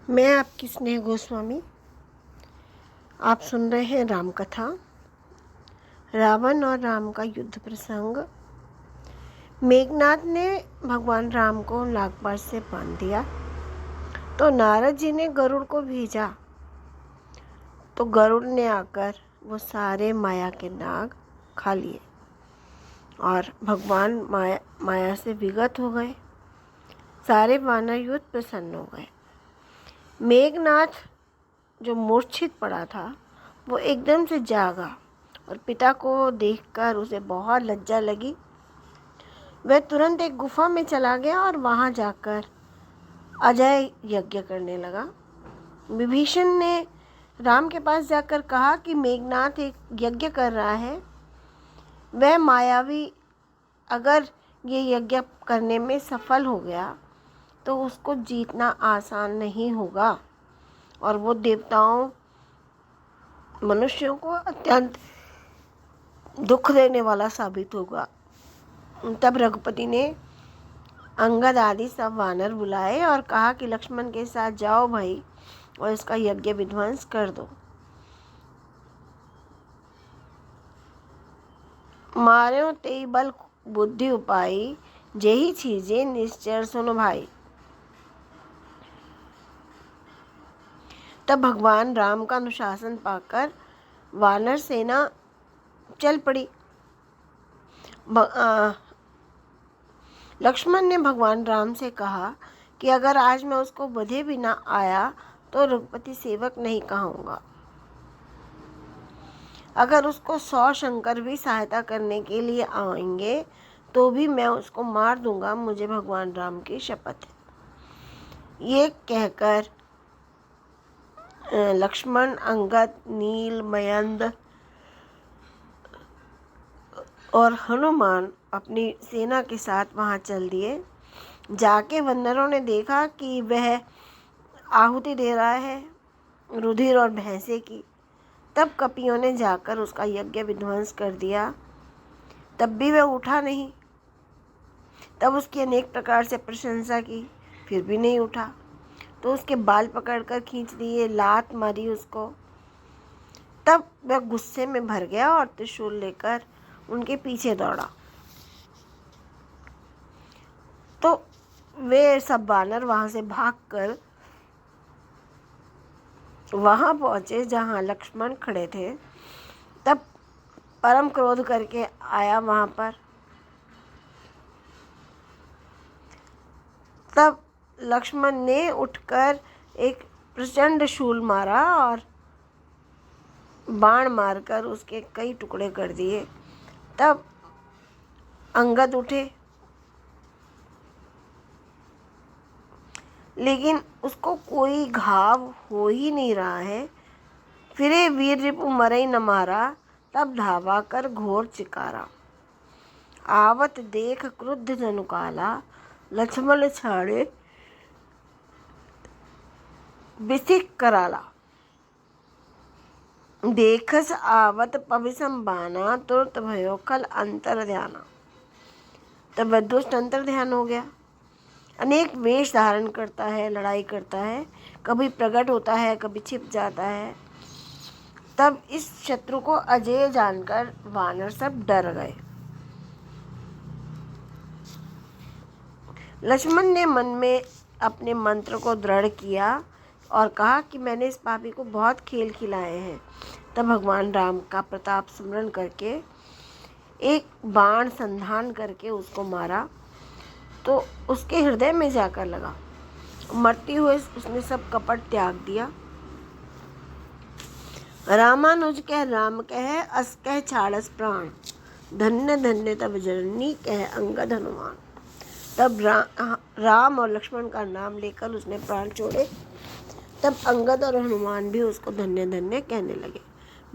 मैं आपकी स्नेह गोस्वामी। आप सुन रहे हैं राम कथा। रावण और राम का युद्ध प्रसंग। मेघनाथ ने भगवान राम को नागपाश से बांध दिया तो नारद जी ने गरुड़ को भेजा, तो गरुड़ ने आकर वो सारे माया के नाग खा लिए और भगवान माया से विगत हो गए। सारे वानर युद्ध प्रसन्न हो गए। मेघनाथ जो मूर्छित पड़ा था वो एकदम से जागा और पिता को देखकर उसे बहुत लज्जा लगी। वह तुरंत एक गुफा में चला गया और वहां जाकर अजय यज्ञ करने लगा। विभीषण ने राम के पास जाकर कहा कि मेघनाथ एक यज्ञ कर रहा है, वह मायावी अगर ये यज्ञ करने में सफल हो गया तो उसको जीतना आसान नहीं होगा और वो देवताओं मनुष्यों को अत्यंत दुख देने वाला साबित होगा। तब रघुपति ने अंगद आदि सब वानर बुलाए और कहा कि लक्ष्मण के साथ जाओ भाई और इसका यज्ञ विध्वंस कर दो। मार्यो तेई बल बुद्धि उपाई, जेही चीजें निश्चर सुनो भाई। तब भगवान राम का अनुशासन पाकर वानर सेना चल पड़ी। लक्ष्मण ने भगवान राम से कहा कि अगर आज मैं उसको बधे भी ना आया तो रघुपति सेवक नहीं कहूँगा। अगर उसको 100 शंकर भी सहायता करने के लिए आएंगे तो भी मैं उसको मार दूंगा, मुझे भगवान राम की शपथ है। ये कहकर लक्ष्मण, अंगद, नील, मयंद और हनुमान अपनी सेना के साथ वहां चल दिए। जाके वानरों ने देखा कि वह आहुति दे रहा है रुधिर और भैंसे की। तब कपियों ने जाकर उसका यज्ञ विध्वंस कर दिया, तब भी वह उठा नहीं। तब उसकी अनेक प्रकार से प्रशंसा की, फिर भी नहीं उठा, तो उसके बाल पकड़कर खींच दिए, लात मारी उसको। तब वह गुस्से में भर गया और त्रिशूल लेकर उनके पीछे दौड़ा। तो वे सब वानर वहां से भागकर वहां पहुंचे जहां लक्ष्मण खड़े थे। तब परम क्रोध करके आया वहां पर। तब लक्ष्मण ने उठकर एक प्रचंड शूल मारा और बाण मारकर उसके कई टुकड़े कर दिए। तब अंगद उठे, लेकिन उसको कोई घाव हो ही नहीं रहा है। फिरे वीर रिपु मरई न मारा, तब धावा कर घोर चिकारा। आवत देख क्रुद्ध जनु काला, लक्ष्मण छाड़े बिसिक कराला। देखस आवत पविसम बाना, तुरत भयो खल अंतर ध्याना। तब वह दुष्ट अंतर ध्यान हो गया। अनेक वेश धारण करता है, लड़ाई करता है, कभी प्रकट होता है, कभी छिप जाता है। तब इस शत्रु को अजेय जानकर वानर सब डर गए। लक्ष्मण ने मन में अपने मंत्र को दृढ़ किया और कहा कि मैंने इस पापी को बहुत खेल खिलाए हैं। तब भगवान राम का प्रताप स्मरण करके एक बाण संधान करके उसको मारा, तो उसके हृदय में जाकर लगा। मरते हुए उसने सब कपट त्याग दिया। रामानुज कह राम कह, अस कह छाड़स प्राण, धन्य धन्य तब जननी कह अंगद हनुमान। तब राम और लक्ष्मण का नाम लेकर उसने प्राण छोड़े। तब अंगद और हनुमान भी उसको धन्य धन्य कहने लगे।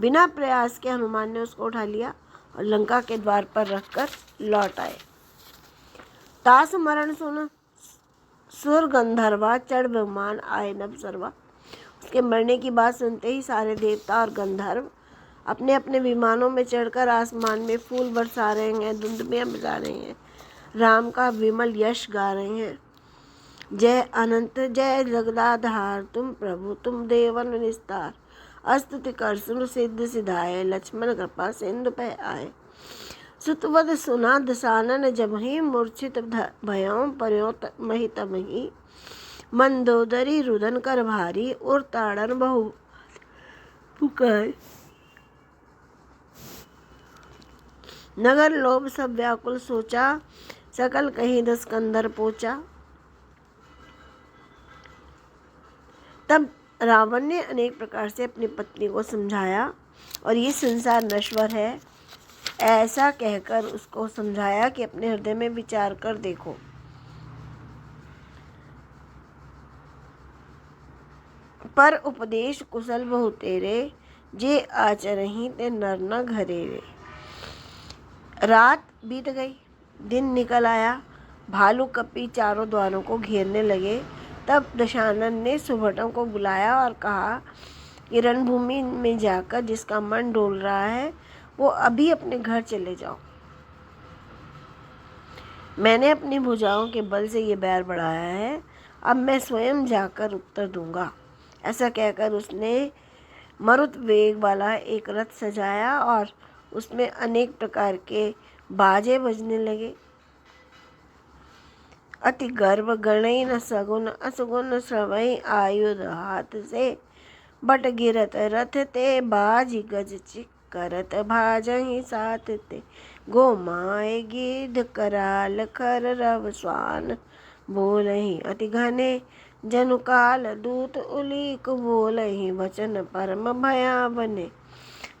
बिना प्रयास के हनुमान ने उसको उठा लिया और लंका के द्वार पर रखकर लौट आए। तास मरण सुन सुर गंधर्वा, चढ़ विमान आए नभ सर्वा। उसके मरने की बात सुनते ही सारे देवता और गंधर्व अपने अपने विमानों में चढ़कर आसमान में फूल बरसा रहे हैं, धुंदबियाँ बजा रहे हैं, राम का विमल यश गा रहे हैं। जय अनंत जय जगदाधार, तुम प्रभु तुम देवन निस्तार। अस्तुति कर सुन सिद्ध सिधाए, लक्ष्मण कृपा सिंधु पे आए। सुतवद सुना दसानन जमहि, मूर्छित भयों पर्यो महि तमहि। मंदोदरी रुदन कर भारी, उर ताड़न बहु पुकार। नगर लोभ सब व्याकुल सोचा, सकल कहीं दस कंदर पोचा। तब रावण ने अनेक प्रकार से अपनी पत्नी को समझाया और ये संसार नश्वर है ऐसा कहकर उसको समझाया कि अपने हृदय में विचार कर देखो। पर उपदेश कुशल बहु तेरे, जे आचरहि ते नर न घरे रे। रात बीत गई, दिन निकल आया। भालू कपी चारों द्वारों को घेरने लगे। तब दशानन ने सुभटों को बुलाया और कहा कि रणभूमि में जाकर जिसका मन डोल रहा है वो अभी अपने घर चले जाओ। मैंने अपनी भुजाओं के बल से ये बैर बढ़ाया है, अब मैं स्वयं जाकर उत्तर दूंगा। ऐसा कहकर उसने मरुत वेग वाला एक रथ सजाया और उसमें अनेक प्रकार के बाजे बजने लगे। अति गर्व गणई न सगुन, असुगुन श्रवई आयुध हाथ से। बट गिरत रथ ते बाज गज चिक करत, भाजहि साथ ते। गोमाए गिद्ध कराल खर रव स्वान, बोलहि अति घने जनुकाल दूत उलीक। बोलहि वचन परम भयावने,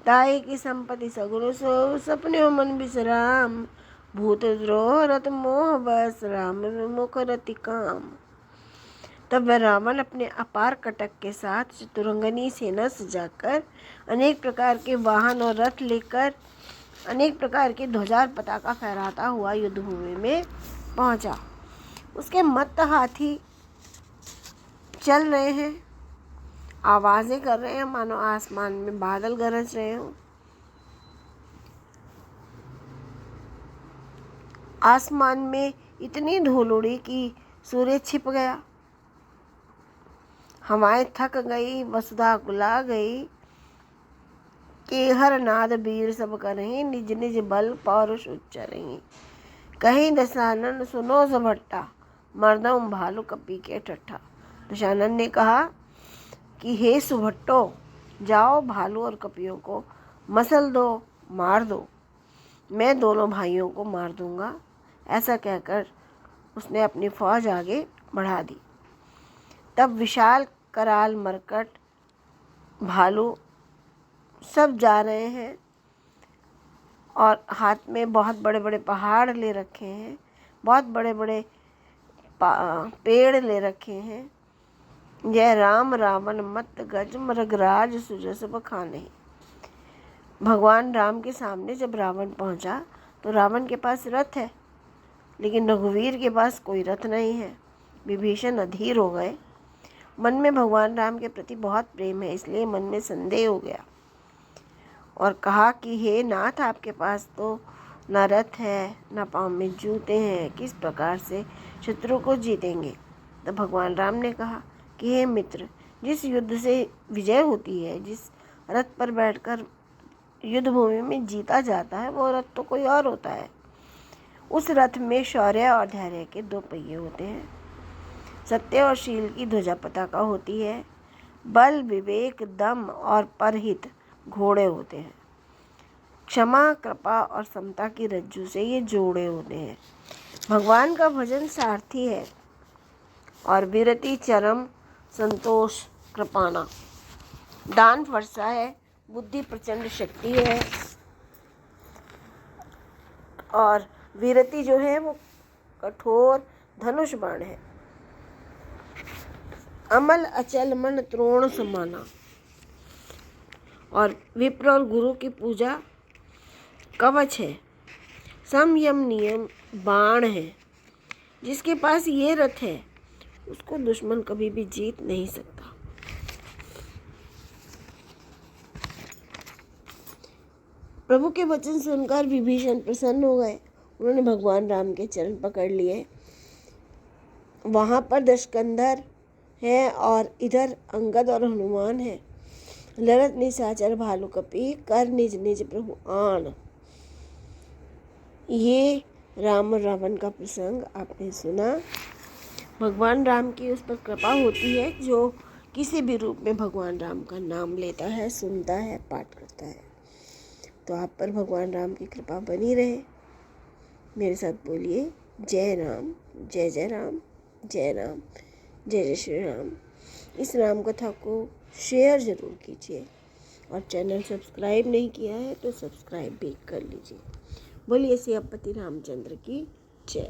ताई की संपत्ति सगुन सो सपने मन विश्राम। भूत द्रोह रत मोह बस, राम विमुख रति काम। तब वह रावण अपने अपार कटक के साथ चतुरंगनी सेना सजाकर अनेक प्रकार के वाहन और रथ लेकर अनेक प्रकार के ध्वजा पताका फहराता हुआ युद्ध भूमि में पहुंचा। उसके मत्त हाथी चल रहे हैं, आवाजें कर रहे हैं मानो आसमान में बादल गरज रहे हों। आसमान में इतनी धूल उड़ी कि सूर्य छिप गया। हवाएं थक गई, वसुधा कुला गई। कि हर नाद वीर सब करहीं, निज निज बल पौरुष उच्चरहीं। कहीं दशानन सुनो सुभट्टा, मर्दम भालू कपी के ठट्ठा। दशानन ने कहा कि हे सुभट्टो, जाओ भालू और कपियों को मसल दो, मार दो, मैं दोनों भाइयों को मार दूंगा। ऐसा कहकर उसने अपनी फौज आगे बढ़ा दी। तब विशाल कराल मरकट भालू सब जा रहे हैं और हाथ में बहुत बड़े बड़े पहाड़ ले रखे हैं, बहुत बड़े बड़े पेड़ ले रखे हैं। जय राम रावण मत गज, मृगराज सुजस बखाने। भगवान राम के सामने जब रावण पहुंचा तो रावण के पास रथ है, लेकिन रघुवीर के पास कोई रथ नहीं है। विभीषण अधीर हो गए। मन में भगवान राम के प्रति बहुत प्रेम है, इसलिए मन में संदेह हो गया और कहा कि हे नाथ, आपके पास तो न रथ है न पाँव में जूते हैं, किस प्रकार से शत्रु को जीतेंगे। तो भगवान राम ने कहा कि हे मित्र, जिस युद्ध से विजय होती है, जिस रथ पर बैठकर युद्ध भूमि में जीता जाता है, वो रथ तो कोई और होता है। उस रथ में शौर्य और धैर्य के दो पहिए होते हैं, सत्य और शील की ध्वजा पताका होती है, बल विवेक दम और परहित घोड़े होते हैं, क्षमा कृपा और समता की रज्जू से ये जोड़े होते हैं। भगवान का भजन सारथी है और विरति चरम संतोष कृपाना। दान वर्षा है, बुद्धि प्रचंड शक्ति है और विरति जो है वो कठोर धनुष बाण है। अमल अचल मन त्रोण समाना। और विप्र और गुरु की पूजा कवच है, संयम नियम बाण है। जिसके पास ये रथ है उसको दुश्मन कभी भी जीत नहीं सकता। प्रभु के वचन सुनकर विभीषण प्रसन्न हो गए। उन्होंने भगवान राम के चरण पकड़ लिए वहाँ पर दशकंधर है और इधर अंगद और हनुमान है। लड़त निशाचर भालू कपी कर निज निज प्रभु आन। ये राम और रावण का प्रसंग आपने सुना। भगवान राम की उस पर कृपा होती है जो किसी भी रूप में भगवान राम का नाम लेता है, सुनता है, पाठ करता है। तो आप पर भगवान राम की कृपा बनी रहे। मेरे साथ बोलिए जय राम, जय जय राम, जय राम, जय जय श्री राम। इस राम कथा को शेयर ज़रूर कीजिए और चैनल सब्सक्राइब नहीं किया है तो सब्सक्राइब भी कर लीजिए। बोलिए सियापति रामचंद्र की जय।